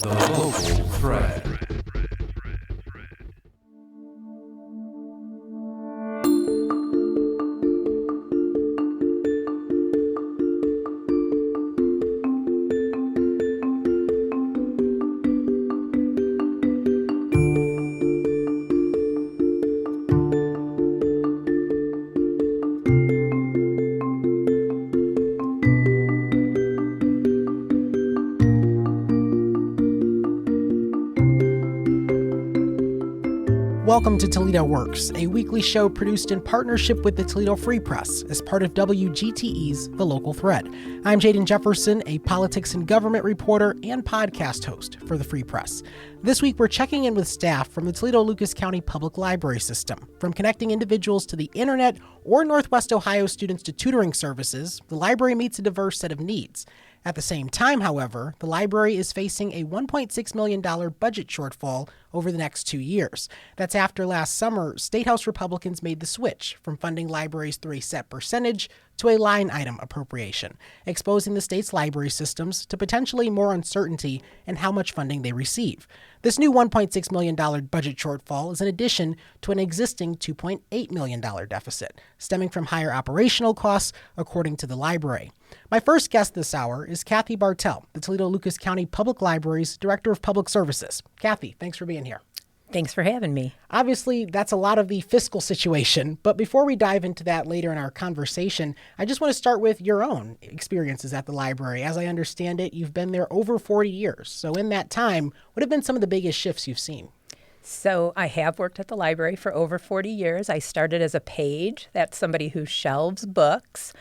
The Local Thread. Welcome to Toledo Works, a weekly show produced in partnership with the Toledo Free Press as part of WGTE's The Local Thread. I'm Jaden Jefferson, a politics and government reporter and podcast host for the Free Press. This week, we're checking in with staff from the Toledo-Lucas County Public Library System. From connecting individuals to the internet or Northwest Ohio students to tutoring services, the library meets a diverse set of needs. At the same time, however, the library is facing a $1.6 million budget shortfall over the next 2 years. That's after last summer, State House Republicans made the switch from funding libraries through a set percentage to a line item appropriation, exposing the state's library systems to potentially more uncertainty in how much funding they receive. This new $1.6 million budget shortfall is in addition to an existing $2.8 million deficit, stemming from higher operational costs, according to the library. My first guest this hour is Cathy Bartel, the Toledo-Lucas County Public Library's Director of Public Services. Cathy, thanks for being here. Thanks for having me. Obviously, that's a lot of the fiscal situation, but before we dive into that later in our conversation, I just want to start with your own experiences at the library. As I understand it, you've been there over 40 years. So in that time, what have been some of the biggest shifts you've seen? So I have worked at the library for over 40 years. I started as a page. That's somebody who shelves books.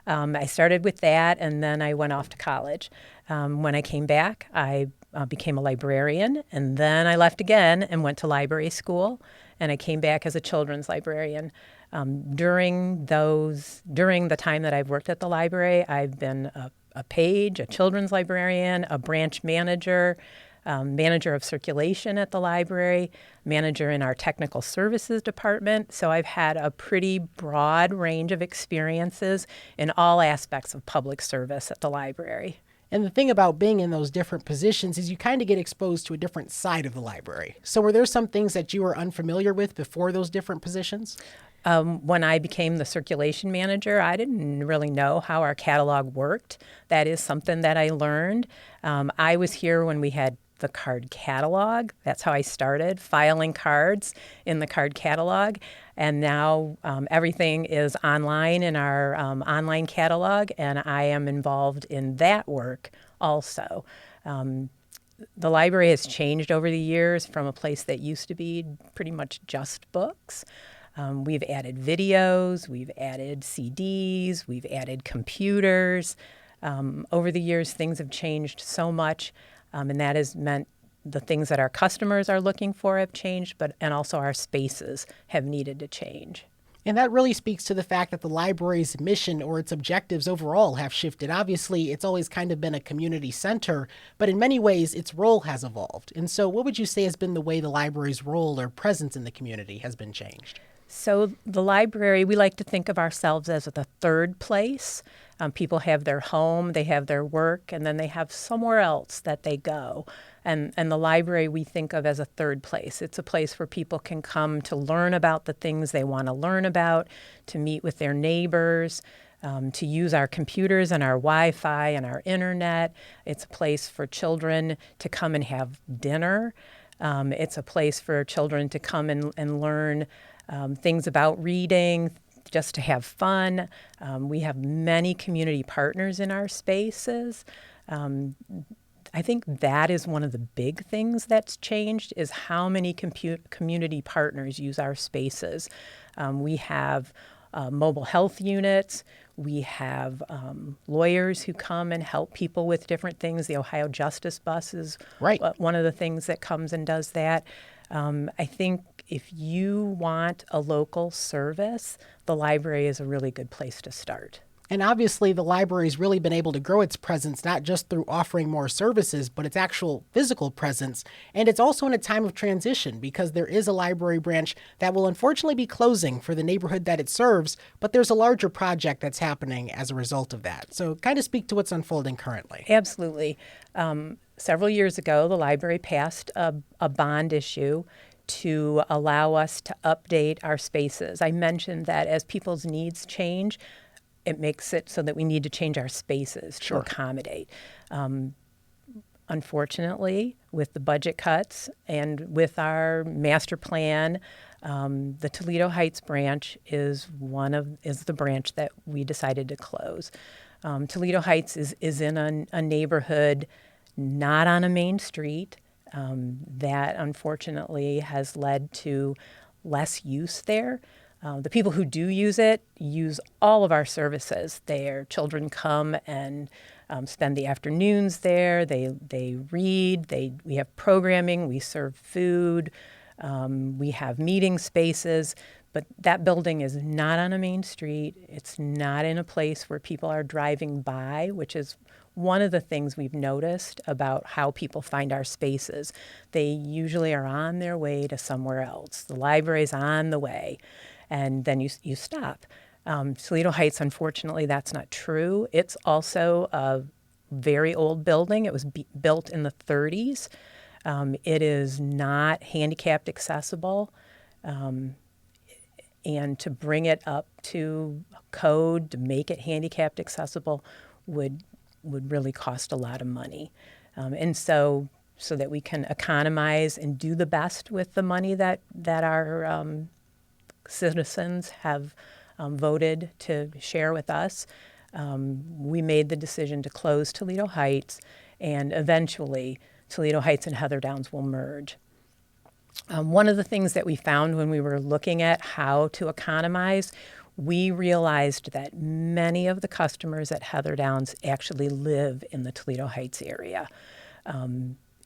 I started with that, and then I went off to college. When I came back, I became a librarian, and then I left again and went to library school, and I came back as a children's librarian. During the time that I've worked at the library, I've been a page, a children's librarian, a branch manager, manager of circulation at the library, manager in our technical services department. So I've had a pretty broad range of experiences in all aspects of public service at the library. And the thing about being in those different positions is you kind of get exposed to a different side of the library. So were there some things that you were unfamiliar with before those different positions? When I became the circulation manager, I didn't really know how our catalog worked. That is something that I learned. I was here when we had the card catalog. That's how I started, filing cards in the card catalog. And now everything is online in our online catalog, and I am involved in that work also. The library has changed over the years from a place that used to be pretty much just books. We've added videos, we've added CDs, we've added computers. Over the years, things have changed so much. And that has meant the things that our customers are looking for have changed, and also our spaces have needed to change. And that really speaks to the fact that the library's mission or its objectives overall have shifted. Obviously, it's always kind of been a community center, but in many ways, its role has evolved. And so what would you say has been the way the library's role or presence in the community has been changed? So the library, we like to think of ourselves as the third place. People have their home, they have their work, and then they have somewhere else that they go. And the library we think of as a third place. It's a place where people can come to learn about the things they want to learn about, to meet with their neighbors, to use our computers and our Wi-Fi and our internet. It's a place for children to come and have dinner. It's a place for children to come and learn things about reading, just to have fun. We have many community partners in our spaces. I think that is one of the big things that's changed is how many community partners use our spaces. We have mobile health units. We have lawyers who come and help people with different things. The Ohio Justice Bus is one of the things that comes and does that. I think if you want a local service, the library is a really good place to start. And obviously, the library's really been able to grow its presence, not just through offering more services, but its actual physical presence. And it's also in a time of transition because there is a library branch that will unfortunately be closing for the neighborhood that it serves, but there's a larger project that's happening as a result of that. So kind of speak to what's unfolding currently. Absolutely. several years ago, the library passed a bond issue to allow us to update our spaces. I mentioned that as people's needs change, it makes it so that we need to change our spaces to accommodate. Unfortunately, with the budget cuts and with our master plan, the Toledo Heights branch is the branch that we decided to close. Toledo Heights is in a neighborhood not on a main street. That unfortunately has led to less use there. The people who do use it use all of our services. Their children come and spend the afternoons there. They read. We have programming. We serve food. We have meeting spaces. But that building is not on a main street. It's not in a place where people are driving by, which is one of the things we've noticed about how people find our spaces. They usually are on their way to somewhere else. The library's on the way, and then you stop. Toledo Heights, unfortunately, that's not true. It's also a very old building. It was built in the 30s. It is not handicapped accessible. And to bring it up to code, to make it handicapped accessible, would really cost a lot of money. And so that we can economize and do the best with the money that our citizens have voted to share with us, we made the decision to close Toledo Heights, and eventually Toledo Heights and Heather Downs will merge. One of the things that we found when we were looking at how to economize, we realized that many of the customers at Heather Downs actually live in the Toledo Heights area.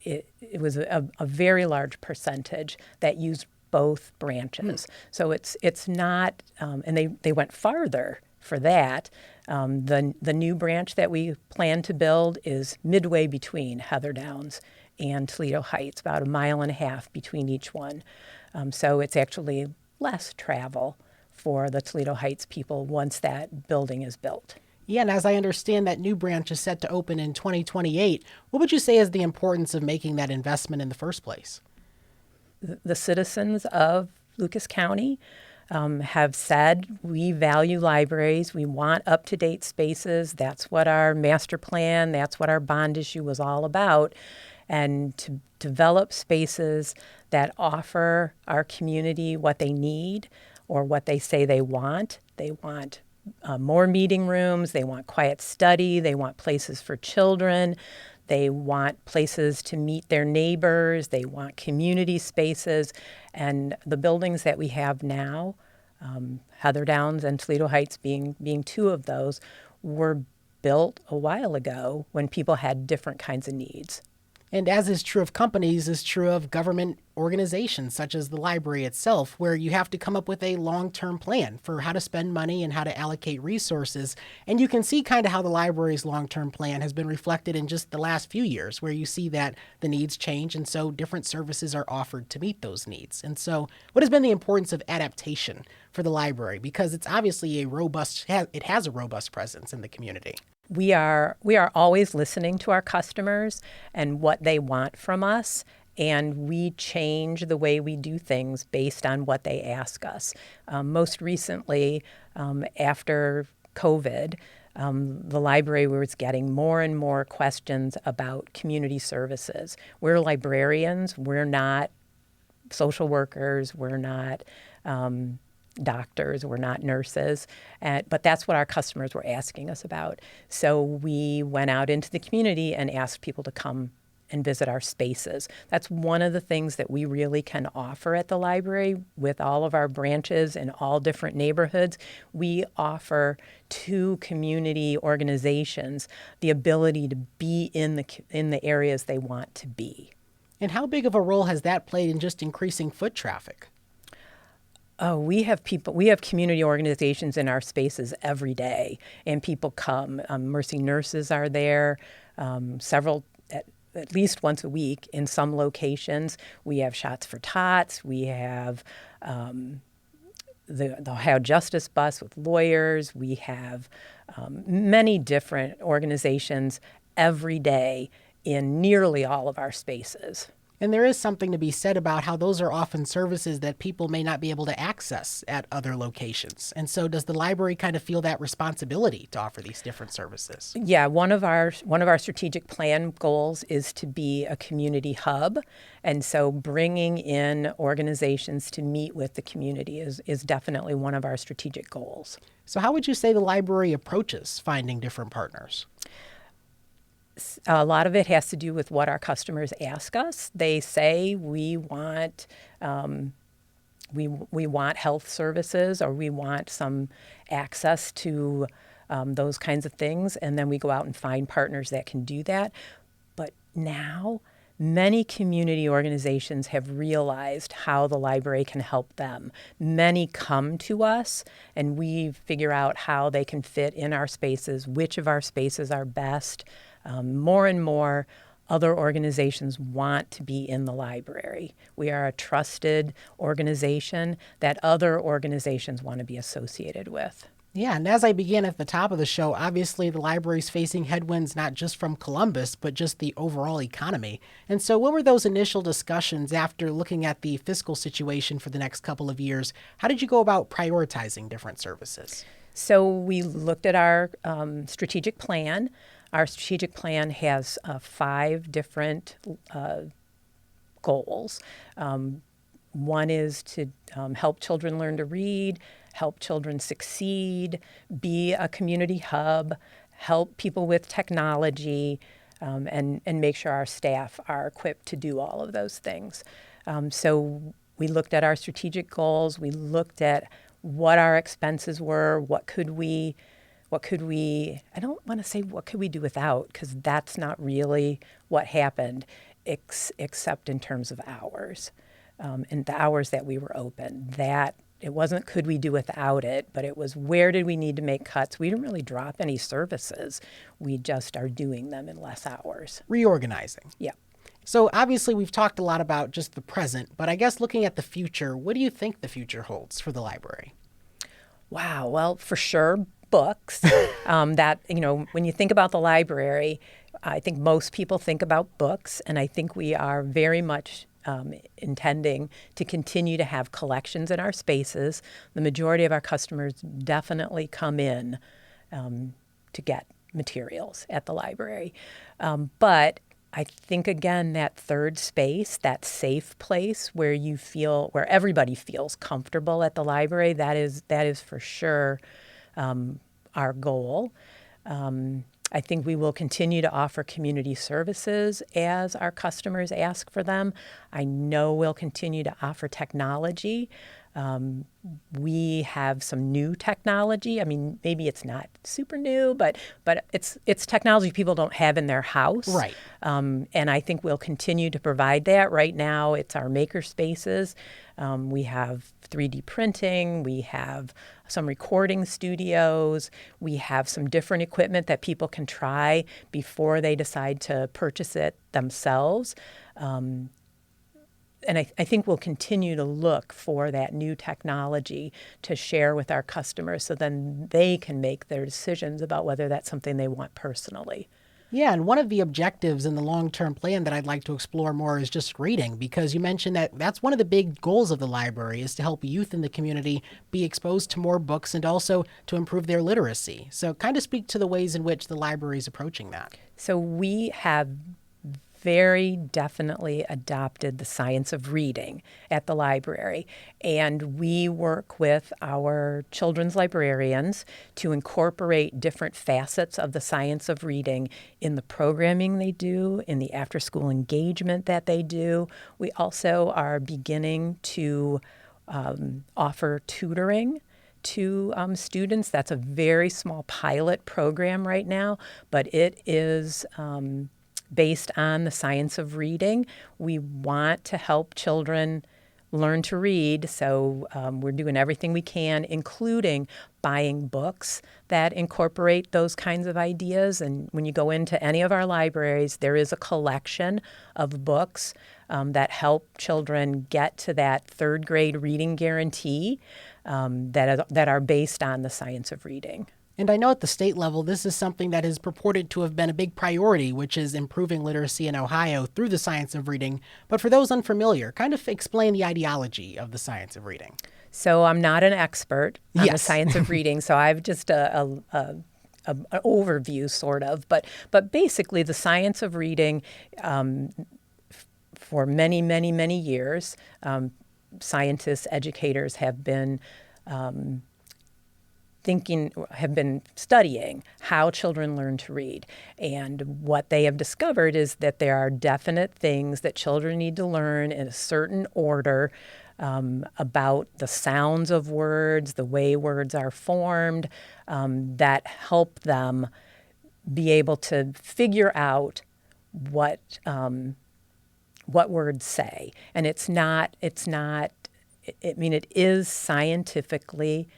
It was a very large percentage that used both branches. So it's not, and they went farther for that. The new branch that we plan to build is midway between Heather Downs and Toledo Heights, about 1.5 miles between each one. So it's actually less travel for the Toledo Heights people once that building is built. Yeah, and as I understand, that new branch is set to open in 2028. What would you say is the importance of making that investment in the first place? The citizens of Lucas County have said we value libraries. We want up-to-date spaces. That's what our master plan, that's what our bond issue was all about. And to develop spaces that offer our community what they need or what they say they want. They want more meeting rooms. They want quiet study. They want places for children. They want places to meet their neighbors. They want community spaces. And the buildings that we have now, Heather Downs and Toledo Heights being two of those, were built a while ago when people had different kinds of needs. And as is true of companies, is true of government organizations such as the library itself, where you have to come up with a long-term plan for how to spend money and how to allocate resources. And you can see kind of how the library's long-term plan has been reflected in just the last few years, where you see that the needs change, and so different services are offered to meet those needs. And so what has been the importance of adaptation for the library? Because it's obviously it has a robust presence in the community. We are always listening to our customers and what they want from us, and we change the way we do things based on what they ask us. Most recently, after COVID, the library was getting more and more questions about community services. We're librarians. We're not social workers. We're not doctors, we're not nurses, but that's what our customers were asking us about. So we went out into the community and asked people to come and visit our spaces. That's one of the things that we really can offer at the library with all of our branches in all different neighborhoods. We offer to community organizations the ability to be in the areas they want to be. And how big of a role has that played in just increasing foot traffic? Oh, we have community organizations in our spaces every day, and people come. Mercy Nurses are there, several, at least once a week in some locations. We have Shots for Tots. We have the Ohio Justice Bus with lawyers. We have many different organizations every day in nearly all of our spaces. And there is something to be said about how those are often services that people may not be able to access at other locations. And so does the library kind of feel that responsibility to offer these different services? Yeah, one of our strategic plan goals is to be a community hub. And so bringing in organizations to meet with the community is definitely one of our strategic goals. So how would you say the library approaches finding different partners? A lot of it has to do with what our customers ask us. They say we want health services, or we want some access to those kinds of things, and then we go out and find partners that can do that. But now, many community organizations have realized how the library can help them. Many come to us, and we figure out how they can fit in our spaces, which of our spaces are best. More and more other organizations want to be in the library. We are a trusted organization that other organizations want to be associated with. Yeah, and as I began at the top of the show, obviously the library's facing headwinds not just from Columbus, but just the overall economy. And so what were those initial discussions after looking at the fiscal situation for the next couple of years? How did you go about prioritizing different services? So we looked at our strategic plan. Our strategic plan has 5 different goals. One is to help children learn to read, help children succeed, be a community hub, help people with technology, and make sure our staff are equipped to do all of those things. So we looked at our strategic goals. We looked at what our expenses were, what could we, I don't want to say what could we do without, because that's not really what happened, except in terms of hours, and the hours that we were open. That it wasn't could we do without it, but it was where did we need to make cuts. We didn't really drop any services. We just are doing them in less hours. Reorganizing. Yeah. So obviously we've talked a lot about just the present, but I guess looking at the future, what do you think the future holds for the library? Wow. Well, for sure, books. That, when you think about the library, I think most people think about books, and I think we are very much intending to continue to have collections in our spaces. The majority of our customers definitely come in to get materials at the library. But I think, again, that third space, that safe place where where everybody feels comfortable at the library, that is for sure our goal. I think we will continue to offer community services as our customers ask for them. I know we'll continue to offer technology. We have some new technology. I mean, maybe it's not super new, but it's technology people don't have in their house. Right. And I think we'll continue to provide that. Right now, it's our maker spaces. We have 3D printing. We have some recording studios. We have some different equipment that people can try before they decide to purchase it themselves. And I think we'll continue to look for that new technology to share with our customers so then they can make their decisions about whether that's something they want personally. Yeah, and one of the objectives in the long-term plan that I'd like to explore more is just reading, because you mentioned that that's one of the big goals of the library is to help youth in the community be exposed to more books and also to improve their literacy. So kind of speak to the ways in which the library is approaching that. So we have very definitely adopted the science of reading at the library. And we work with our children's librarians to incorporate different facets of the science of reading in the programming they do, in the after-school engagement that they do. We also are beginning to offer tutoring to students. That's a very small pilot program right now, but it is based on the science of reading. We want to help children learn to read, so we're doing everything we can, including buying books that incorporate those kinds of ideas. And when you go into any of our libraries, there is a collection of books that help children get to that third grade reading guarantee that are based on the science of reading. And I know at the state level, this is something that is purported to have been a big priority, which is improving literacy in Ohio through the science of reading. But for those unfamiliar, kind of explain the ideology of the science of reading. So I'm not an expert on the Yes. science of reading, so I've just an overview, sort of. But basically, the science of reading, for many, many, many years, scientists, educators have been have been studying how children learn to read. And what they have discovered is that there are definite things that children need to learn in a certain order, about the sounds of words, the way words are formed, that help them be able to figure out what words say. And it is scientifically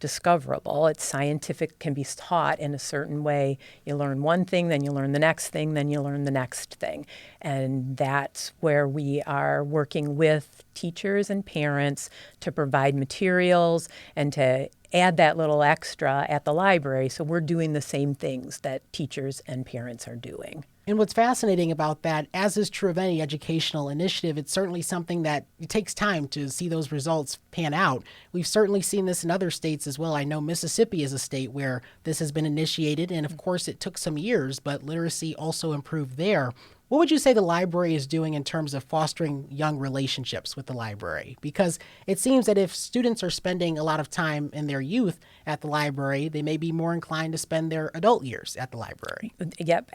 discoverable. It's scientific, can be taught in a certain way. You learn one thing, then you learn the next thing, then you learn the next thing. And that's where we are working with teachers and parents to provide materials and to add that little extra at the library. So we're doing the same things that teachers and parents are doing. And what's fascinating about that, as is true of any educational initiative, it's certainly something that it takes time to see those results pan out. We've certainly seen this in other states as well. I know Mississippi is a state where this has been initiated, and of course it took some years, but literacy also improved there. What would you say the library is doing in terms of fostering young relationships with the library? Because it seems that if students are spending a lot of time in their youth at the library, they may be more inclined to spend their adult years at the library. Yep,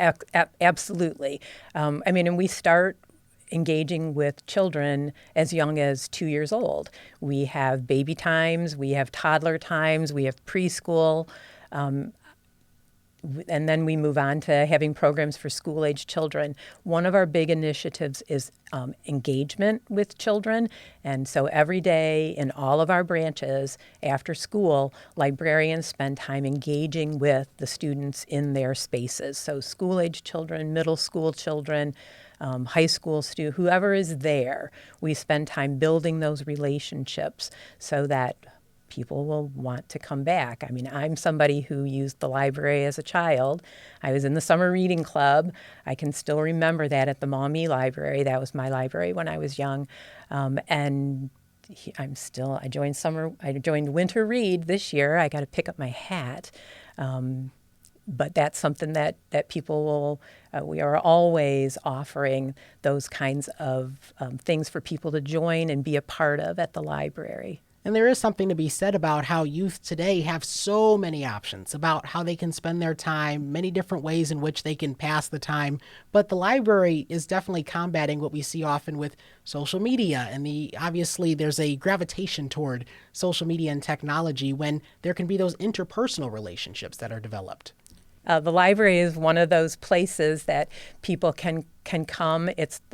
absolutely. And we start engaging with children as young as 2 years old. We have baby times, we have toddler times, we have preschool. And then we move on to having programs for school-age children. One of our big initiatives is engagement with children. And so every day in all of our branches after school, librarians spend time engaging with the students in their spaces. So school-age children, middle school children, high school students, whoever is there, we spend time building those relationships so that people will want to come back. I mean, I'm somebody who used the library as a child. I was in the summer reading club. I can still remember that at the Maumee Library. That was my library when I was young. I joined Winter Read this year. I got to pick up my hat. But that's something that people will, we are always offering those kinds of things for people to join and be a part of at the library. And there is something to be said about how youth today have so many options about how they can spend their time, many different ways in which they can pass the time. But the library is definitely combating what we see often with social media. And obviously there's a gravitation toward social media and technology when there can be those interpersonal relationships that are developed. The library is one of those places that people can come.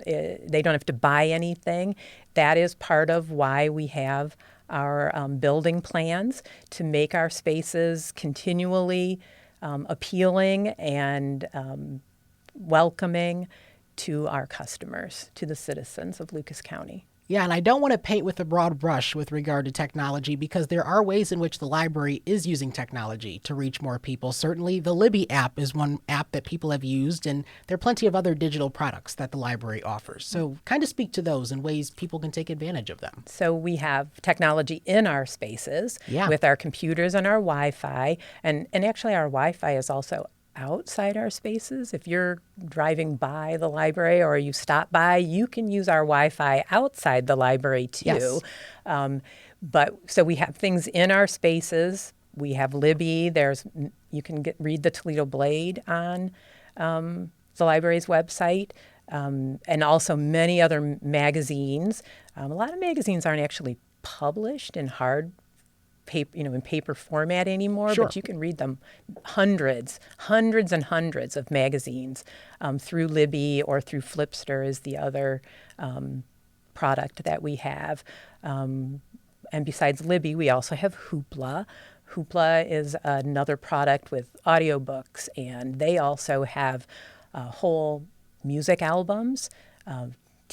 They don't have to buy anything. That is part of why we have our building plans, to make our spaces continually appealing and welcoming to our customers, to the citizens of Lucas County. Yeah, and I don't want to paint with a broad brush with regard to technology, because there are ways in which the library is using technology to reach more people. Certainly, the Libby app is one app that people have used, and there are plenty of other digital products that the library offers. So kind of speak to those and ways people can take advantage of them. So we have technology in our spaces with our computers and our Wi-Fi, and actually our Wi-Fi is also outside our spaces. If you're driving by the library or you stop by, you can use our Wi-Fi outside the library too. Yes. But so we have things in our spaces. We have Libby. You can read the Toledo Blade on the library's website, and also many other magazines. A lot of magazines aren't actually published in hard paper, in paper format anymore, Sure. But you can read them, hundreds and hundreds of magazines through Libby or through Flipster is the other product that we have. And besides Libby, we also have Hoopla. Hoopla is another product with audiobooks, and they also have whole music albums,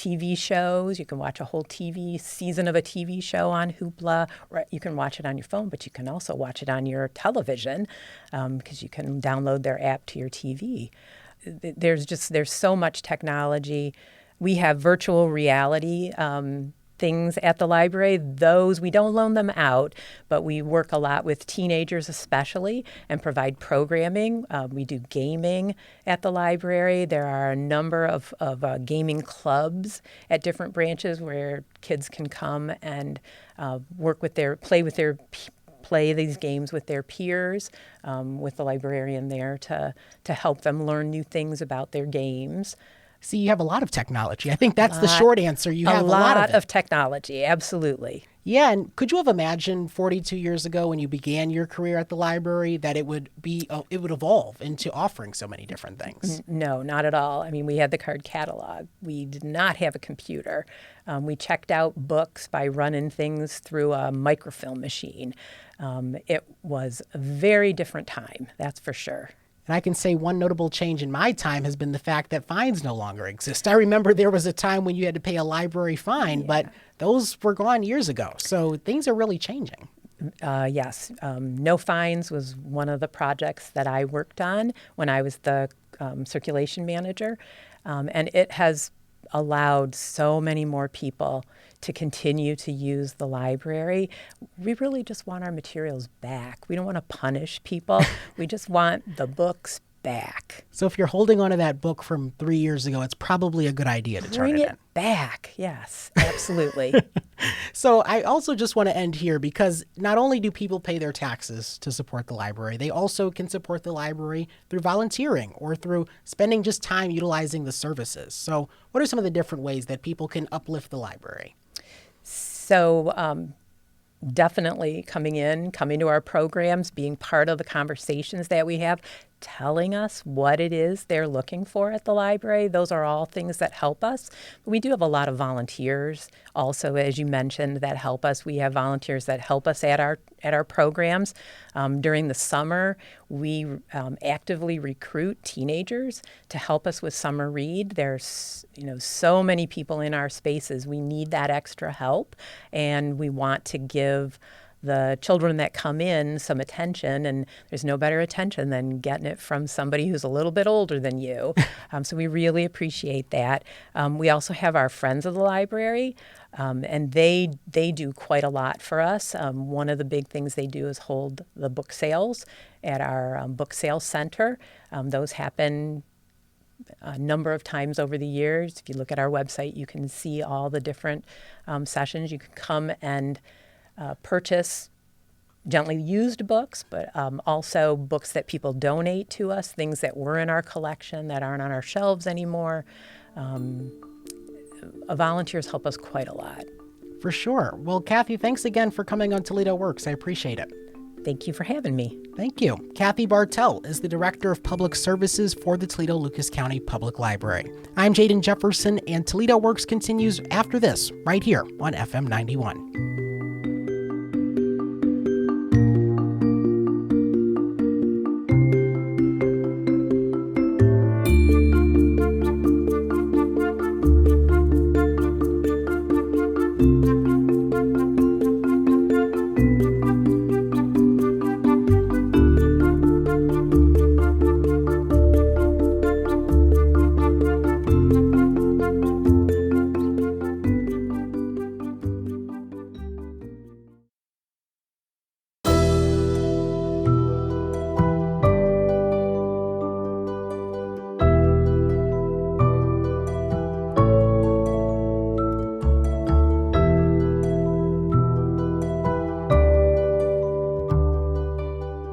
TV shows. You can watch a whole TV season of a TV show on Hoopla. Or you can watch it on your phone, but you can also watch it on your television because you can download their app to your TV. There's so much technology. We have virtual reality things at the library. Those, we don't loan them out, but we work a lot with teenagers especially and provide programming. We do gaming at the library. There are a number of gaming clubs at different branches where kids can come and play these games with their peers, with the librarian there to help them learn new things about their games. See, you have a lot of technology. I think that's the short answer. You have a lot of technology, absolutely. Yeah, and could you have imagined 42 years ago when you began your career at the library that it would evolve into offering so many different things? No, not at all. I mean, we had the card catalog. We did not have a computer. We checked out books by running things through a microfilm machine. It was a very different time, that's for sure. And I can say one notable change in my time has been the fact that fines no longer exist. I remember there was a time when you had to pay a library fine, but those were gone years ago. So things are really changing. Yes. No fines was one of the projects that I worked on when I was the circulation manager. And it has allowed so many more people to continue to use the library. We really just want our materials back. We don't want to punish people. We just want the books back. So if you're holding onto that book from 3 years ago, it's probably a good idea to turn it in. Bring it back. Yes, absolutely. So I also just want to end here because not only do people pay their taxes to support the library, they also can support the library through volunteering or through spending just time utilizing the services. So what are some of the different ways that people can uplift the library? So definitely coming to our programs, being part of the conversations that we have, telling us what it is they're looking for at the library. Those are all things that help us. But we do have a lot of volunteers also, as you mentioned, that help us. We have volunteers that help us at our programs. During the summer, we actively recruit teenagers to help us with summer read. There's so many people in our spaces. We need that extra help, and we want to give the children that come in some attention, and there's no better attention than getting it from somebody who's a little bit older than you. So we really appreciate that. We also have our Friends of the Library, and they do quite a lot for us. One of the big things they do is hold the book sales at our book sales center. Those happen a number of times over the years. If you look at our website, you can see all the different sessions. You can come and purchase gently used books, but also books that people donate to us, things that were in our collection that aren't on our shelves anymore. Volunteers help us quite a lot. For sure. Well, Cathy, thanks again for coming on Toledo Works. I appreciate it. Thank you for having me. Thank you. Cathy Bartel is the Director of Public Services for the Toledo-Lucas County Public Library. I'm Jaden Jefferson, and Toledo Works continues after this, right here on FM 91.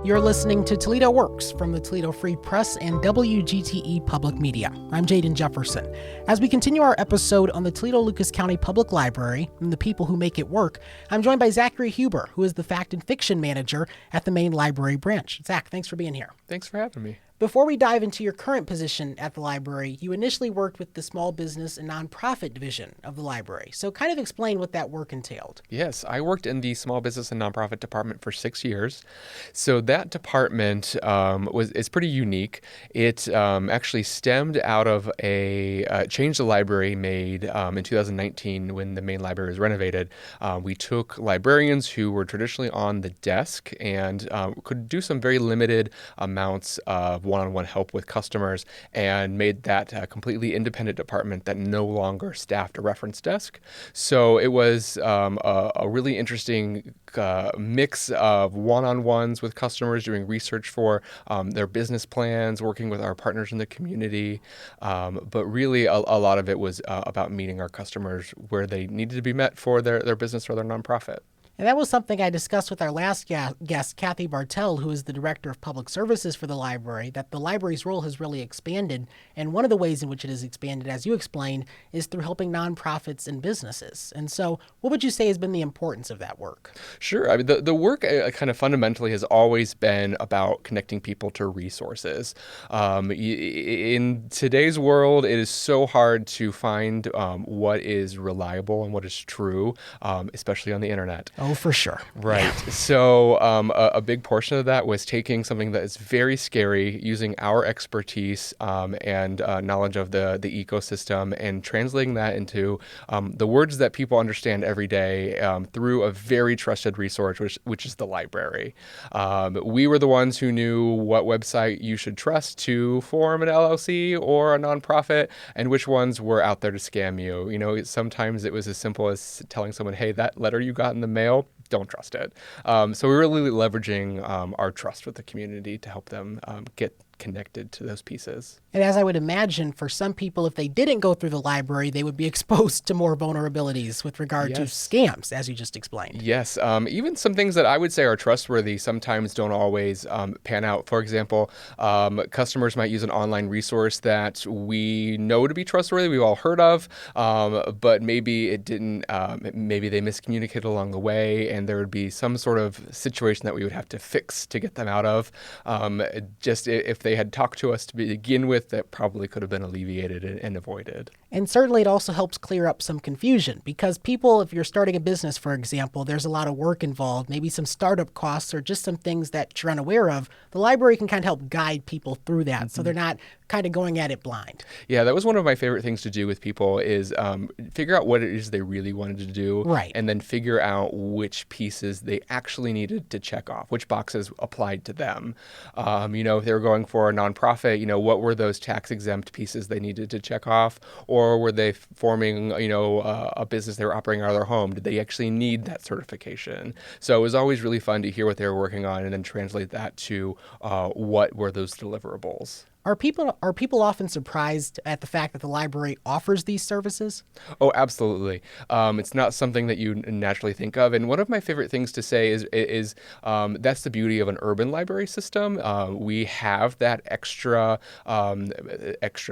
You're listening to Toledo Works from the Toledo Free Press and WGTE Public Media. I'm Jaden Jefferson. As we continue our episode on the Toledo-Lucas County Public Library and the people who make it work, I'm joined by Zachary Huber, who is the Fact and Fiction Manager at the main library branch. Zach, thanks for being here. Thanks for having me. Before we dive into your current position at the library, you initially worked with the small business and nonprofit division of the library. So kind of explain what that work entailed. Yes, I worked in the small business and nonprofit department for 6 years. So that department is pretty unique. It actually stemmed out of a change the library made in 2019 when the main library was renovated. We took librarians who were traditionally on the desk and could do some very limited amounts of one-on-one help with customers and made that a completely independent department that no longer staffed a reference desk. So it was a really interesting mix of one-on-ones with customers, doing research for their business plans, working with our partners in the community. But really a lot of it was about meeting our customers where they needed to be met for their business or their nonprofit. And that was something I discussed with our last guest, Cathy Bartel, who is the Director of Public Services for the library, that the library's role has really expanded. And one of the ways in which it has expanded, as you explained, is through helping nonprofits and businesses. And so what would you say has been the importance of that work? Sure. I mean, the work kind of fundamentally has always been about connecting people to resources. In today's world, it is so hard to find what is reliable and what is true, especially on the internet. Oh, for sure. Right. Yeah. So a big portion of that was taking something that is very scary, using our expertise and knowledge of the ecosystem and translating that into the words that people understand every day through a very trusted resource, which is the library. We were the ones who knew what website you should trust to form an LLC or a nonprofit and which ones were out there to scam you. You know, sometimes it was as simple as telling someone, hey, that letter you got in the mail, don't trust it. So we're really leveraging our trust with the community to help them get connected to those pieces. And as I would imagine, for some people, if they didn't go through the library, they would be exposed to more vulnerabilities with regard to scams, as you just explained. Yes. Even some things that I would say are trustworthy sometimes don't always pan out. For example, customers might use an online resource that we know to be trustworthy, we've all heard of, but maybe it didn't, maybe they miscommunicated along the way, and there would be some sort of situation that we would have to fix to get them out of. Just if they had talked to us to begin with, that probably could have been alleviated and avoided. And certainly it also helps clear up some confusion because people, if you're starting a business, for example, there's a lot of work involved, maybe some startup costs or just some things that you're unaware of. The library can kind of help guide people through that so they're not kind of going at it blind. Yeah, that was one of my favorite things to do with people is figure out what it is they really wanted to do. Right. And then figure out which pieces they actually needed to check off, which boxes applied to them. If they were going for a nonprofit, what were those tax exempt pieces they needed to check off? Or were they forming, a business they were operating out of their home? Did they actually need that certification? So it was always really fun to hear what they were working on and then translate that to what were those deliverables. Are people often surprised at the fact that the library offers these services? Oh, absolutely. It's not something that you naturally think of. And one of my favorite things to say is that's the beauty of an urban library system. We have that extra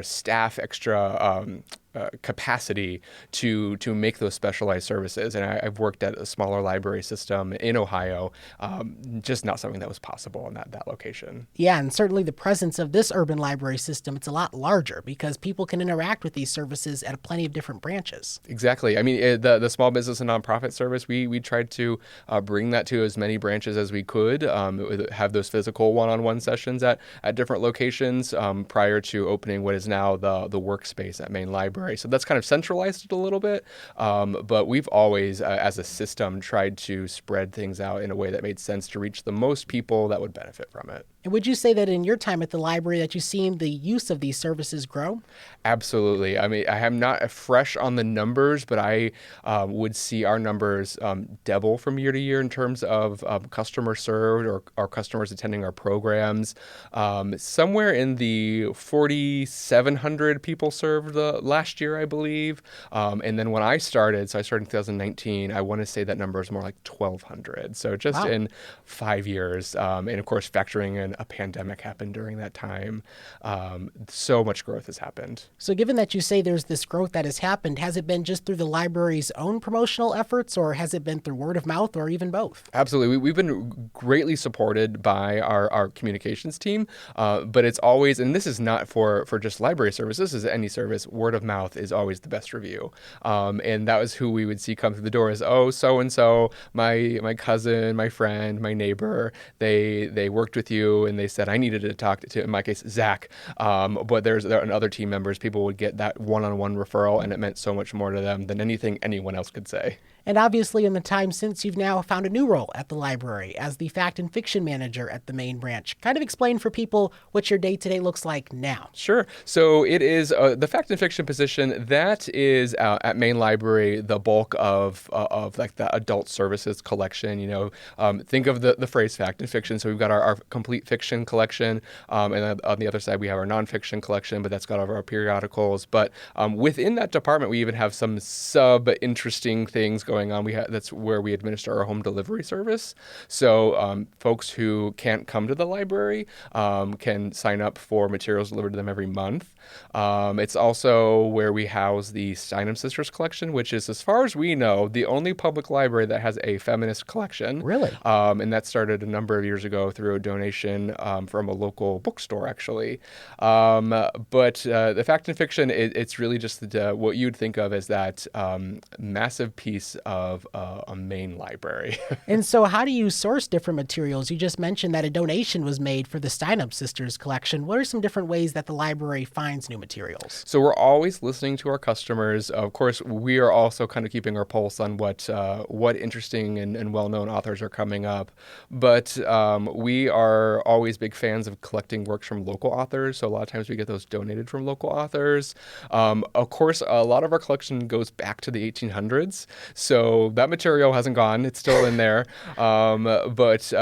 staff, extra capacity to make those specialized services. And I've worked at a smaller library system in Ohio, just not something that was possible in that location. Yeah, and certainly the presence of this urban library system, it's a lot larger because people can interact with these services at plenty of different branches. Exactly. I mean, the small business and nonprofit service, we tried to bring that to as many branches as we could, have those physical one-on-one sessions at different locations prior to opening what is now the workspace at Main Library. So that's kind of centralized it a little bit, but we've always, as a system, tried to spread things out in a way that made sense to reach the most people that would benefit from it. And would you say that in your time at the library that you've seen the use of these services grow? Absolutely. I mean, I am not fresh on the numbers, but I would see our numbers double from year to year in terms of customers served or our customers attending our programs. Somewhere in the 4,700 people served last year, I believe. And then when I started, so I started in 2019, I want to say that number is more like 1,200. So just in 5 years, and of course factoring in a pandemic happened during that time. So much growth has happened. So given that you say there's this growth that has happened, has it been just through the library's own promotional efforts, or has it been through word of mouth, or even both? Absolutely. We've been greatly supported by our communications team, but it's always, and this is not for just library service, this is any service, word of mouth is always the best review. And that was who we would see come through the door as, oh, so-and-so, my cousin, my friend, my neighbor, they worked with you and they said I needed to talk to, in my case, Zach. But there are other team members, people would get that one-on-one referral, and it meant so much more to them than anything anyone else could say. And obviously, in the time since, you've now found a new role at the library as the fact and fiction manager at the main branch. Kind of explain for people what your day-to-day looks like now. Sure. So it is the fact and fiction position that is at main library the bulk of like the adult services collection. Think of the phrase fact and fiction. So we've got our complete fiction collection, and then on the other side we have our nonfiction collection, but that's got all of our periodicals. But within that department, we even have some interesting things going on. That's where we administer our home delivery service. So folks who can't come to the library can sign up for materials delivered to them every month. It's also where we house the Steinem Sisters collection, which is, as far as we know, the only public library that has a feminist collection. Really? And that started a number of years ago through a donation from a local bookstore, actually. But the fact and fiction, it's really just what you'd think of as that massive piece of a main library. And so how do you source different materials? You just mentioned that a donation was made for the Steinem Sisters collection. What are some different ways that the library finds new materials? So we're always listening to our customers. Of course, we are also kind of keeping our pulse on what interesting and well-known authors are coming up. But we are always big fans of collecting works from local authors. So a lot of times we get those donated from local authors. Of course, a lot of our collection goes back to the 1800s. So that material hasn't gone. It's still in there. But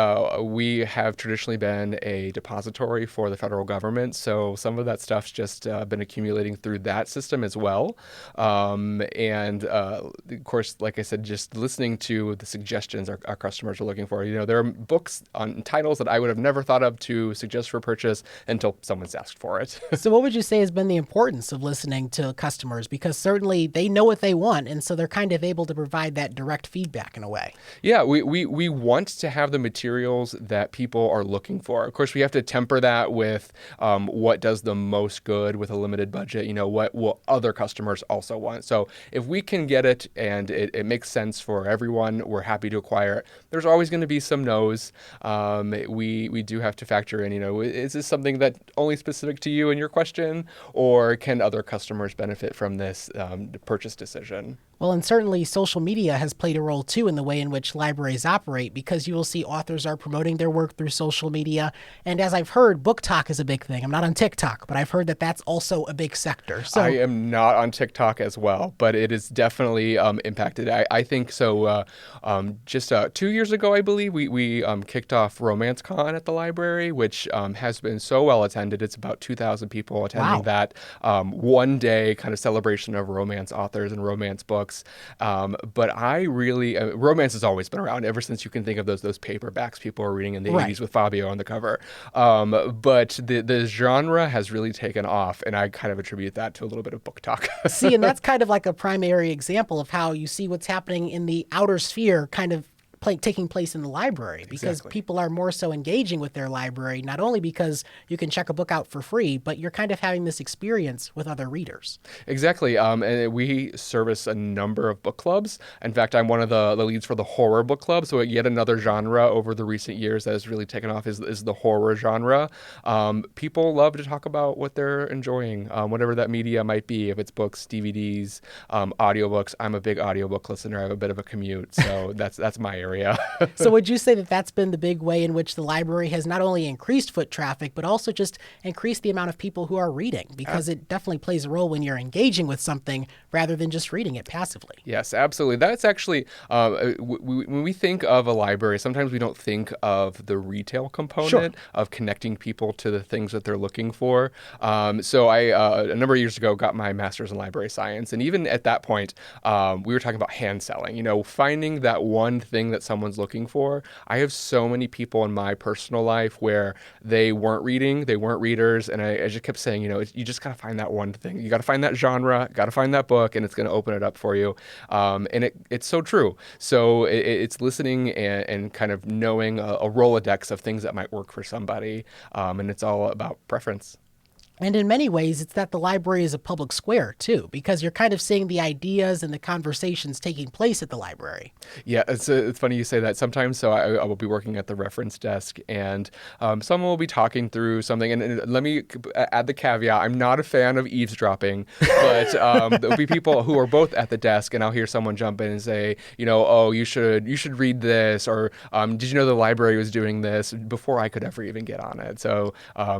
we have traditionally been a depository for the federal government. So some of that stuff's just been accumulating through that system as well. And of course, like I said, just listening to the suggestions our customers are looking for. There are books on titles that I would have never thought of to suggest for purchase until someone's asked for it. So what would you say has been the importance of listening to customers? Because certainly they know what they want, and so they're kind of able to provide that direct feedback in a way. Yeah, we want to have the materials that people are looking for. Of course, we have to temper that with what does the most good with a limited budget, what will other customers also want. So if we can get it and it makes sense for everyone, we're happy to acquire it. There's always going to be some no's. We do have to factor in, is this something that only specific to you and your question, or can other customers benefit from this purchase decision? Well, and certainly social media has played a role too in the way in which libraries operate, because you will see authors are promoting their work through social media. And as I've heard, book talk is a big thing. I'm not on TikTok, but I've heard that that's also a big sector. So I am not on TikTok as well, but it is definitely impacted. I think so. Just 2 years ago, I believe, we kicked off Romance Con at the library, which has been so well attended. It's about 2,000 people attending that one day kind of celebration of romance authors and romance books. But I really, romance has always been around ever since you can think of those paperbacks people were reading in the 80s with Fabio on the cover. But the genre has really taken off, and I kind of attribute that to a little bit of book talk. See, and that's kind of like a primary example of how you see what's happening in the outer sphere kind of taking place in the library, because people are more so engaging with their library, not only because you can check a book out for free, but you're kind of having this experience with other readers. Exactly. And we service a number of book clubs. In fact, I'm one of the leads for the horror book club. So yet another genre over the recent years that has really taken off is the horror genre. People love to talk about what they're enjoying, whatever that media might be, if it's books, DVDs, audiobooks. I'm a big audiobook listener. I have a bit of a commute, so that's my area. So would you say that that's been the big way in which the library has not only increased foot traffic, but also just increased the amount of people who are reading? Because it definitely plays a role when you're engaging with something rather than just reading it passively. Yes, absolutely. That's actually, when we think of a library, sometimes we don't think of the retail component of connecting people to the things that they're looking for. So I, a number of years ago, got my master's in library science. And even at that point, we were talking about hand selling, finding that one thing that someone's looking for. I have so many people in my personal life where they weren't reading, they weren't readers. And I just kept saying, you just got to find that one thing. You got to find that genre, got to find that book, and it's going to open it up for you. And it's so true. So it's listening and kind of knowing a Rolodex of things that might work for somebody. And it's all about preference. And in many ways, it's that the library is a public square, too, because you're kind of seeing the ideas and the conversations taking place at the library. Yeah, it's funny you say that. Sometimes, so I will be working at the reference desk, and someone will be talking through something. And let me add the caveat, I'm not a fan of eavesdropping, but there'll be people who are both at the desk, and I'll hear someone jump in and say, oh, you should read this, or did you know the library was doing this, before I could ever even get on it. So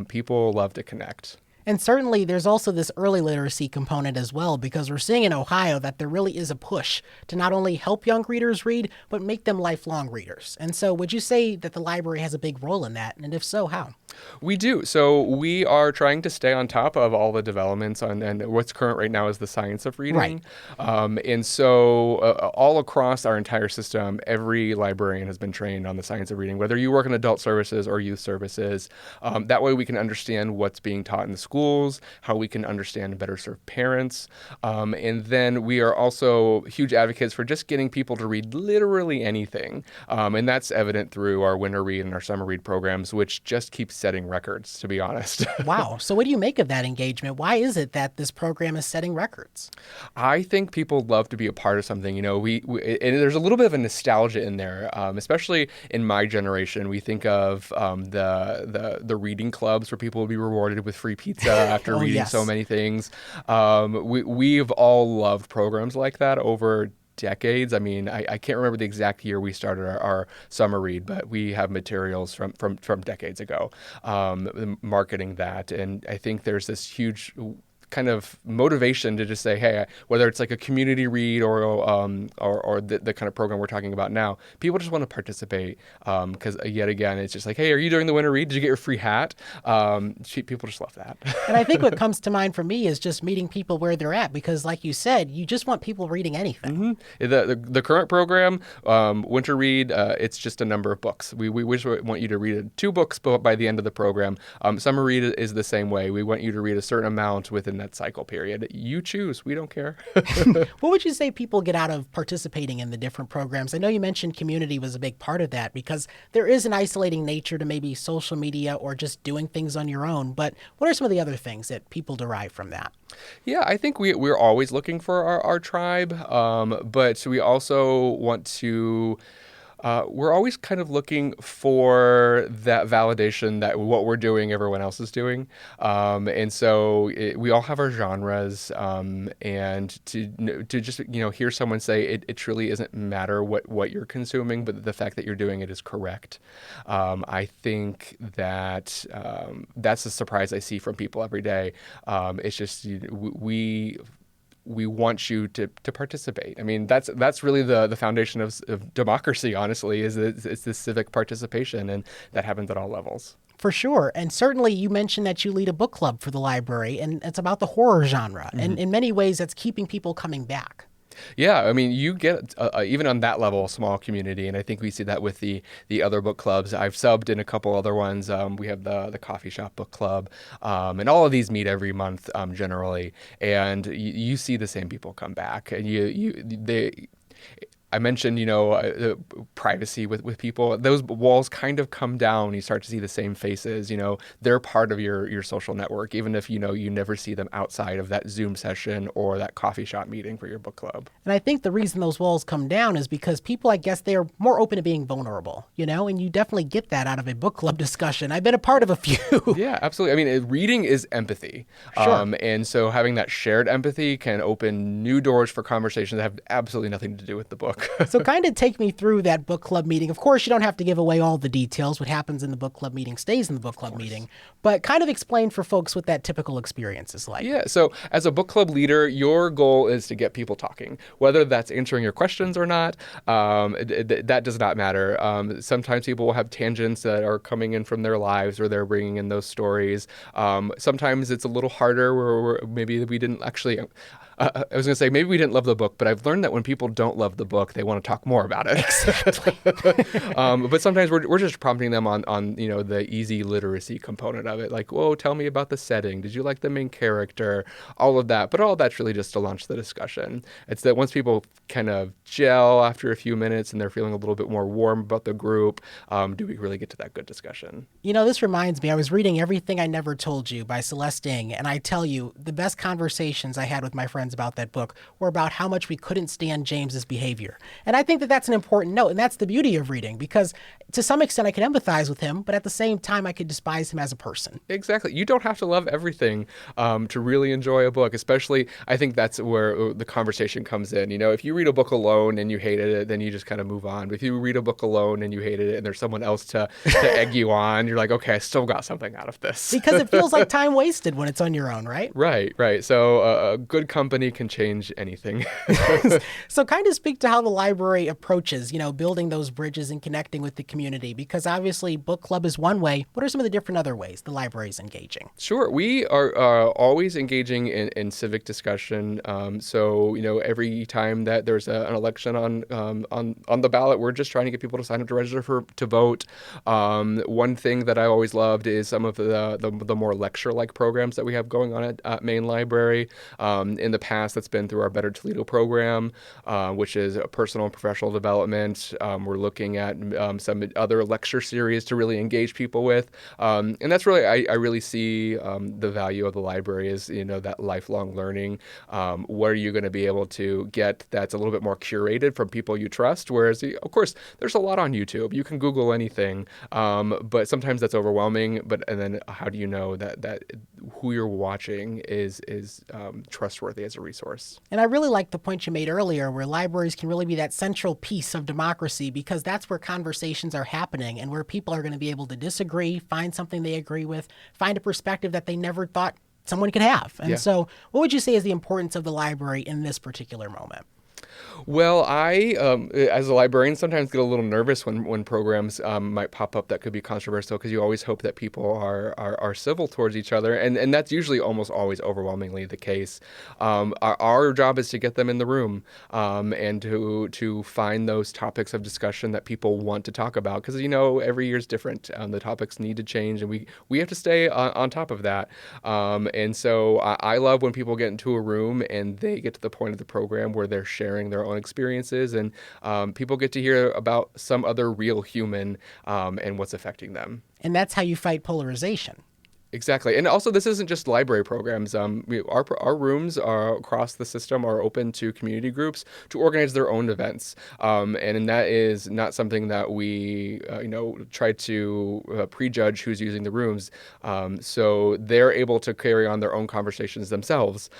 people love to connect. And certainly there's also this early literacy component as well, because we're seeing in Ohio that there really is a push to not only help young readers read, but make them lifelong readers. And so would you say that the library has a big role in that? And if so, how? We do. So we are trying to stay on top of all the developments and what's current right now is the science of reading. Right. And so all across our entire system, every librarian has been trained on the science of reading, whether you work in adult services or youth services. That way we can understand what's being taught in the schools, how we can understand and better serve parents. And then we are also huge advocates for just getting people to read literally anything. And that's evident through our winter read and our summer read programs, which just keeps setting records, to be honest. Wow. So what do you make of that engagement? Why is it that this program is setting records? I think people love to be a part of something. We and there's a little bit of a nostalgia in there, especially in my generation. We think of the reading clubs where people will be rewarded with free pizza after reading so many things. We've all loved programs like that over decades. I mean, I can't remember the exact year we started our summer read, but we have materials from decades ago marketing that. And I think there's this huge kind of motivation to just say, hey, whether it's like a community read or the kind of program we're talking about now, people just want to participate because yet again, it's just like, hey, are you doing the winter read? Did you get your free hat? People just love that. And I think what comes to mind for me is just meeting people where they're at, because like you said, you just want people reading anything. Mm-hmm. The current program, winter read, it's just a number of books. We want you to read 2 books by the end of the program. Summer read is the same way. We want you to read a certain amount within that cycle period. You choose. We don't care. What would you say people get out of participating in the different programs? I know you mentioned community was a big part of that, because there is an isolating nature to maybe social media or just doing things on your own. But what are some of the other things that people derive from that? Yeah, I think we're always looking for our tribe, but we also want to... we're always kind of looking for that validation that what we're doing, everyone else is doing. And so we all have our genres. And to just, hear someone say it truly isn't matter what you're consuming, but the fact that you're doing it is correct. I think that that's a surprise I see from people every day. It's just we want you to participate. I mean, that's really the foundation of democracy, honestly, is it's this civic participation, and that happens at all levels. For sure. And certainly you mentioned that you lead a book club for the library, and it's about the horror genre. Mm-hmm. And in many ways, that's keeping people coming back. Yeah, I mean, you get, even on that level, a small community, and I think we see that with the other book clubs. I've subbed in a couple other ones. We have the Coffee Shop Book Club, and all of these meet every month generally, and you see the same people come back, and I mentioned, privacy with people. Those walls kind of come down. You start to see the same faces. They're part of your social network, even if you never see them outside of that Zoom session or that coffee shop meeting for your book club. And I think the reason those walls come down is because people, I guess, they're more open to being vulnerable, and you definitely get that out of a book club discussion. I've been a part of a few. Yeah, absolutely. I mean, reading is empathy. Sure. And so having that shared empathy can open new doors for conversations that have absolutely nothing to do with the book. book. So kind of take me through that book club meeting. Of course, you don't have to give away all the details. What happens in the book club meeting stays in the book club meeting. But kind of explain for folks what that typical experience is like. Yeah, so as a book club leader, your goal is to get people talking. Whether that's answering your questions or not, that does not matter. Sometimes people will have tangents that are coming in from their lives or they're bringing in those stories. Sometimes it's a little harder where maybe we didn't actually... I was going to say, maybe we didn't love the book, but I've learned that when people don't love the book, they want to talk more about it. Exactly. But sometimes we're just prompting them on the easy literacy component of it. Like, whoa, tell me about the setting. Did you like the main character? All of that. But all that's really just to launch the discussion. It's that once people kind of gel after a few minutes and they're feeling a little bit more warm about the group, do we really get to that good discussion? This reminds me, I was reading Everything I Never Told You by Celeste Ng, and I tell you, the best conversations I had with my friends about that book were about how much we couldn't stand James's behavior. And I think that that's an important note, and that's the beauty of reading, because to some extent I can empathize with him, but at the same time I could despise him as a person. Exactly. You don't have to love everything to really enjoy a book, especially I think that's where the conversation comes in. If you read a book alone and you hated it, then you just kind of move on. But if you read a book alone and you hated it and there's someone else to egg you on, you're like, okay, I still got something out of this. Because it feels like time wasted when it's on your own, right? Right. So a good company can change anything. So kind of speak to how the library approaches, building those bridges and connecting with the community, because obviously book club is one way. What are some of the different other ways the library is engaging? Sure. We are always engaging in civic discussion. So every time that there's an election on the ballot, we're just trying to get people to sign up to register to vote. One thing that I always loved is some of the more lecture-like programs that we have going on at Main Library. In the past, that's been through our Better Toledo program, which is personal and professional development. We're looking at some other lecture series to really engage people with. And that's really, I really see the value of the library is, that lifelong learning. What are you going to be able to get that's a little bit more curated from people you trust? Whereas, of course, there's a lot on YouTube. You can Google anything, but sometimes that's overwhelming. And then how do you know that who you're watching is trustworthy as a resource? And I really like the point you made earlier where libraries can really be that central piece of democracy, because that's where conversations are happening and where people are going to be able to disagree, find something they agree with, find a perspective that they never thought someone could have. And so what would you say is the importance of the library in this particular moment? Well, I, as a librarian, sometimes get a little nervous when programs might pop up that could be controversial, because you always hope that people are civil towards each other, and that's usually almost always overwhelmingly the case. Our job is to get them in the room and to find those topics of discussion that people want to talk about, because every year is different. The topics need to change, and we have to stay on top of that. And so I love when people get into a room and they get to the point of the program where they're sharing their own experiences, and people get to hear about some other real human and what's affecting them. And that's how you fight polarization. Exactly. And also, this isn't just library programs. Our rooms across the system are open to community groups to organize their own events. And that is not something that we, try to prejudge who's using the rooms. So they're able to carry on their own conversations themselves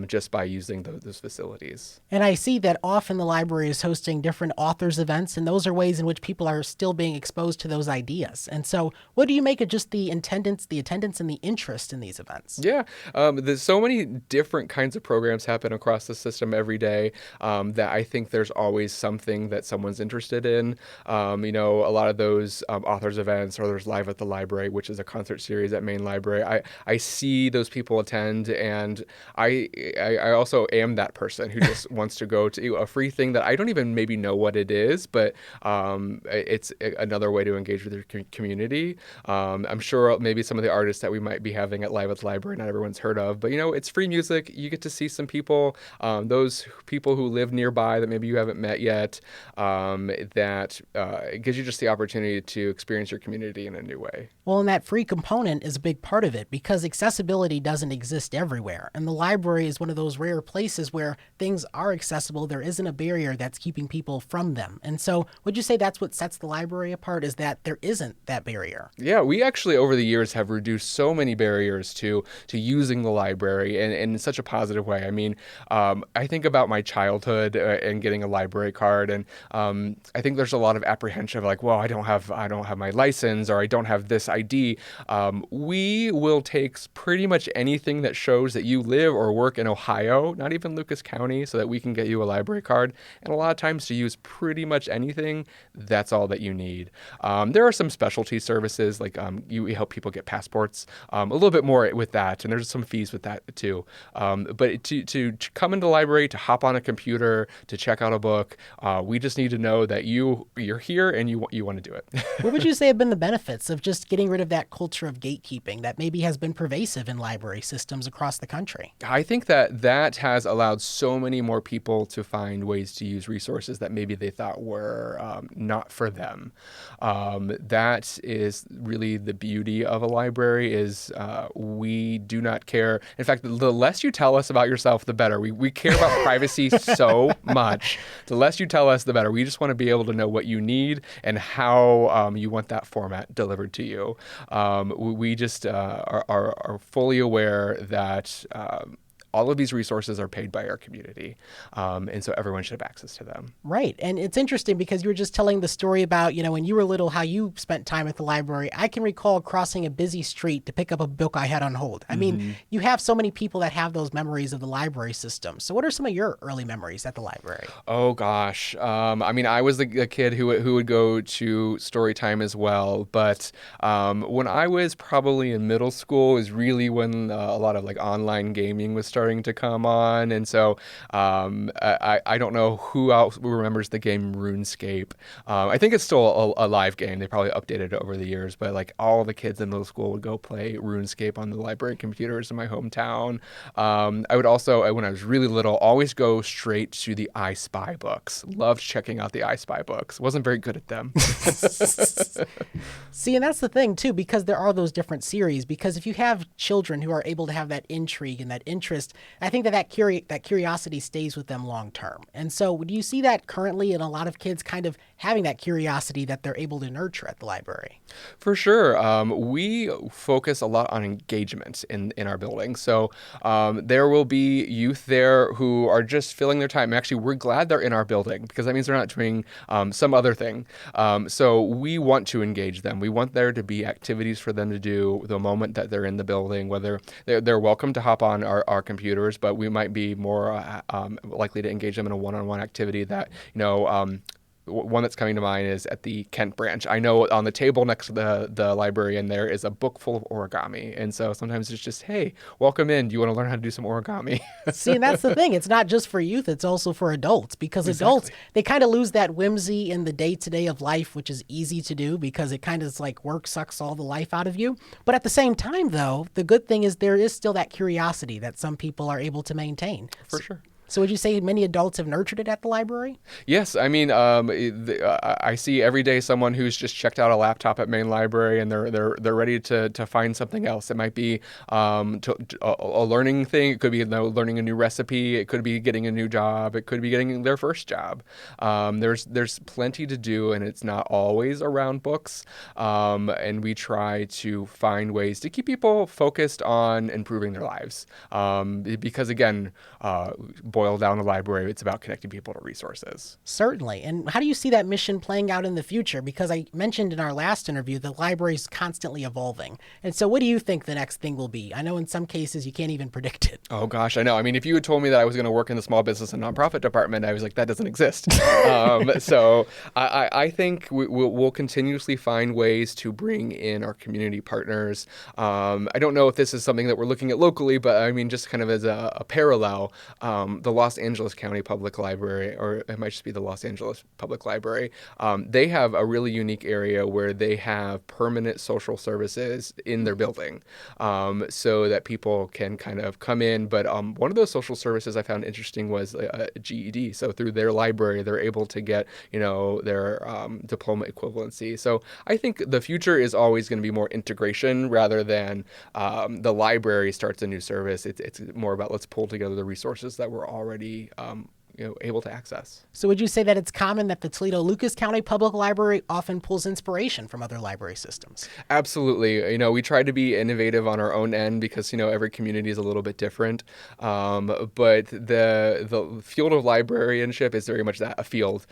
just by using those facilities. And I see that often the library is hosting different authors events, and those are ways in which people are still being exposed to those ideas. And so what do you make of just the attendance and the interest in these events? Yeah, there's so many different kinds of programs happen across the system every day that I think there's always something that someone's interested in. A lot of those authors events, or there's Live at the Library, which is a concert series at Main Library. I see those people attend, and I also am that person who just wants to go to a free thing that I don't even maybe know what it is, but it's another way to engage with your community. I'm sure maybe some of the artists that we might be having at Live at the Library not everyone's heard of, but it's free music. You get to see some people, those people who live nearby that maybe you haven't met yet, that it gives you just the opportunity to experience your community in a new way. Well, and that free component is a big part of it, because accessibility doesn't exist everywhere. And the library is one of those rare places where things are accessible. There isn't a barrier that's keeping people from them. And so would you say that's what sets the library apart, is that there isn't that barrier? Yeah, we actually over the years have reduced reduced so many barriers to using the library and in such a positive way. I mean, I think about my childhood and getting a library card, and I think there's a lot of apprehension of like, well, I don't have my license, or I don't have this ID. We will take pretty much anything that shows that you live or work in Ohio, not even Lucas County, so that we can get you a library card. And a lot of times, to use pretty much anything, that's all that you need. There are some specialty services, like you help people get passports, a little bit more with that, and there's some fees with that too. But to come into the library, to hop on a computer, to check out a book, we just need to know that you're here and you want to do it. What would you say have been the benefits of just getting rid of that culture of gatekeeping that maybe has been pervasive in library systems across the country? I think that has allowed so many more people to find ways to use resources that maybe they thought were not for them. That is really the beauty of a library, is we do not care. In fact, the less you tell us about yourself, the better. We care about privacy so much. The less you tell us, the better. We just want to be able to know what you need and how you want that format delivered to you. We just are fully aware that all of these resources are paid by our community, and so everyone should have access to them. Right. And it's interesting because you were just telling the story about, when you were little, how you spent time at the library. I can recall crossing a busy street to pick up a book I had on hold. I mean, you have so many people that have those memories of the library system. So what are some of your early memories at the library? Oh, gosh. I mean, I was the kid who would go to story time as well. But when I was probably in middle school is really when a lot of like online gaming was starting to come on. And so I don't know who else remembers the game RuneScape. I think it's still a live game. They probably updated it over the years, but like all the kids in middle school would go play RuneScape on the library computers in my hometown. I would also, when I was really little, always go straight to the I Spy books. Loved checking out the I Spy books. Wasn't very good at them. See, and that's the thing too, because there are those different series, because if you have children who are able to have that intrigue and that interest, I think that curiosity stays with them long term. And so do you see that currently in a lot of kids kind of having that curiosity that they're able to nurture at the library? For sure. We focus a lot on engagement in our building. So there will be youth there who are just filling their time. Actually, we're glad they're in our building because that means they're not doing some other thing. So we want to engage them. We want there to be activities for them to do the moment that they're in the building, whether they're welcome to hop on our computers, but we might be more likely to engage them in a one-on-one activity that, one that's coming to mind is at the Kent branch. I know on the table next to the librarian there is a book full of origami. And so sometimes it's just, hey, welcome in. Do you want to learn how to do some origami? See, and that's the thing. It's not just for youth. It's also for adults, because adults, they kind of lose that whimsy in the day-to-day of life, which is easy to do because it kind of is like work sucks all the life out of you. But at the same time, though, the good thing is there is still that curiosity that some people are able to maintain. For sure. So would you say many adults have nurtured it at the library? Yes. I mean, I see every day someone who's just checked out a laptop at Main Library and they're ready to find something else. It might be a learning thing. It could be learning a new recipe. It could be getting a new job. It could be getting their first job. There's plenty to do, and it's not always around books. And we try to find ways to keep people focused on improving their lives. Because again, boil down the library, it's about connecting people to resources. Certainly. And how do you see that mission playing out in the future? Because I mentioned in our last interview, the library is constantly evolving. And so what do you think the next thing will be? I know in some cases you can't even predict it. Oh, gosh, I know. I mean, if you had told me that I was going to work in the small business and nonprofit department, I was like, that doesn't exist. So I think we'll continuously find ways to bring in our community partners. I don't know if this is something that we're looking at locally, but I mean, just kind of as a parallel, the Los Angeles County Public Library, or it might just be the Los Angeles Public Library, they have a really unique area where they have permanent social services in their building, so that people can kind of come in. But one of those social services I found interesting was a GED. So through their library, they're able to get, their diploma equivalency. So I think the future is always going to be more integration rather than the library starts a new service. It's more about let's pull together the resources that we're already able to access. So would you say that it's common that the Toledo-Lucas County Public Library often pulls inspiration from other library systems? Absolutely. We try to be innovative on our own end because, every community is a little bit different. But the field of librarianship is very much a field.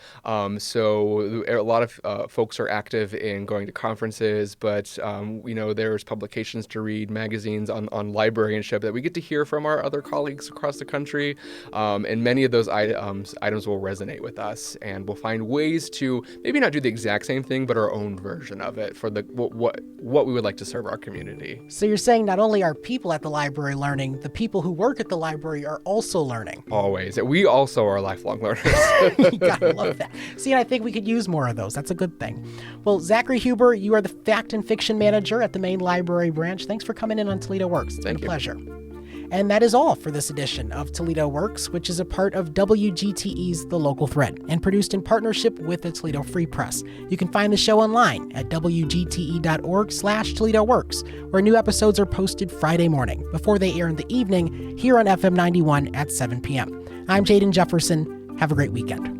So a lot of folks are active in going to conferences, but, there's publications to read, magazines on librarianship that we get to hear from our other colleagues across the country. And many of those items will resonate with us, and we'll find ways to maybe not do the exact same thing, but our own version of it for what we would like to serve our community. So you're saying not only are people at the library learning, the people who work at the library are also learning. Always. We also are lifelong learners. Gotta love that. See, I think we could use more of those. That's a good thing. Well, Zachary Huber, you are the Fact and Fiction Manager at the Main Library Branch. Thanks for coming in on Toledo Works. It's been a pleasure. And that is all for this edition of Toledo Works, which is a part of WGTE's The Local Thread and produced in partnership with the Toledo Free Press. You can find the show online at wgte.org/Toledo Works, where new episodes are posted Friday morning before they air in the evening here on FM 91 at 7 p.m. I'm Jaden Jefferson. Have a great weekend.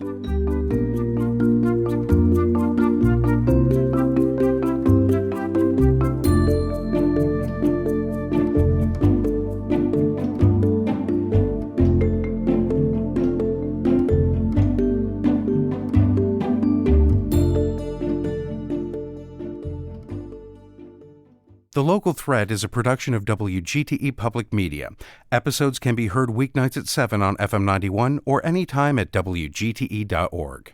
The Local Thread is a production of WGTE Public Media. Episodes can be heard weeknights at 7 on FM 91 or anytime at WGTE.org.